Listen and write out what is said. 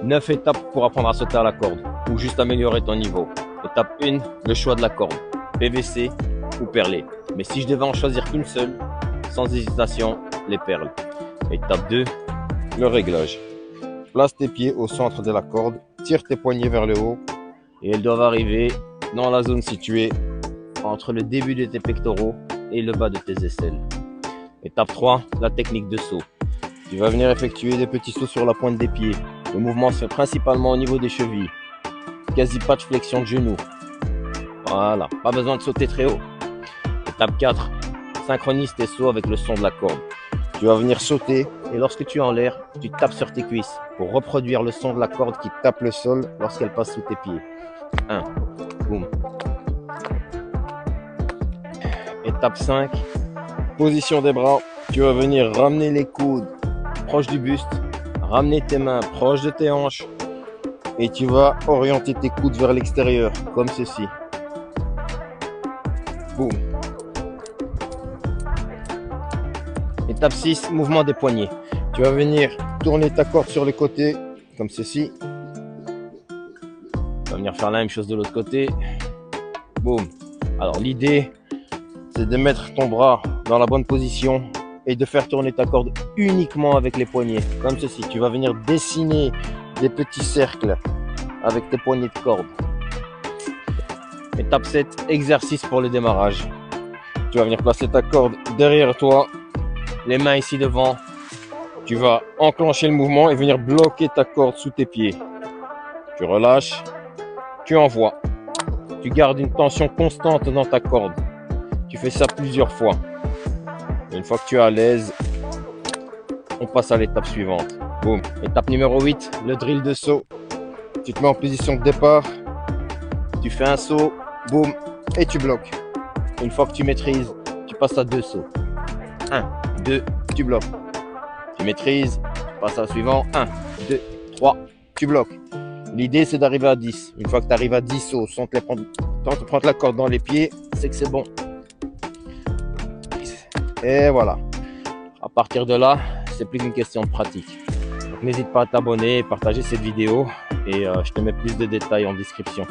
9 étapes pour apprendre à sauter à la corde ou juste améliorer ton niveau. Étape 1, le choix de la corde, PVC ou perlée. Mais si je devais en choisir qu'une seule, sans hésitation, les perles. Étape 2, le réglage. Place tes pieds au centre de la corde, tire tes poignets vers le haut et elles doivent arriver dans la zone située entre le début de tes pectoraux et le bas de tes aisselles. Étape 3, la technique de saut. Tu vas venir effectuer des petits sauts sur la pointe des pieds. Le mouvement se fait principalement au niveau des chevilles. Quasi pas de flexion de genoux. Voilà, pas besoin de sauter très haut. Étape 4, synchronise tes sauts avec le son de la corde. Tu vas venir sauter et lorsque tu es en l'air, tu tapes sur tes cuisses pour reproduire le son de la corde qui tape le sol lorsqu'elle passe sous tes pieds. 1, boum. Étape 5, position des bras. Tu vas venir ramener les coudes proche du buste, ramener tes mains proches de tes hanches et tu vas orienter tes coudes vers l'extérieur comme ceci. Boum. Étape 6, mouvement des poignets. Tu vas venir tourner ta corde sur le côté comme ceci. Tu vas venir faire la même chose de l'autre côté. Boum. Alors l'idée, c'est de mettre ton bras dans la bonne position et de faire tourner ta corde uniquement avec les poignets, comme ceci. Tu vas venir dessiner des petits cercles avec tes poignets de corde. Étape 7, exercice pour le démarrage. Tu vas venir placer ta corde derrière toi, les mains ici devant. Tu vas enclencher le mouvement et venir bloquer ta corde sous tes pieds. Tu relâches, tu envoies. Tu gardes une tension constante dans ta corde. Tu fais ça plusieurs fois. Une fois que tu es à l'aise, on passe à l'étape suivante. Boum. Étape numéro 8, le drill de saut. Tu te mets en position de départ, tu fais un saut, boum, et tu bloques. Une fois que tu maîtrises, tu passes à 2 sauts. 1, 2, tu bloques. Tu maîtrises, tu passes à la suivante. 1, 2, 3, tu bloques. L'idée, c'est d'arriver à 10. Une fois que tu arrives à 10 sauts sans te prendre la corde dans les pieds, c'est que c'est bon. Et voilà. À partir de là, c'est plus qu'une question de pratique. Donc, n'hésite pas à t'abonner et partager cette vidéo. Et je te mets plus de détails en description.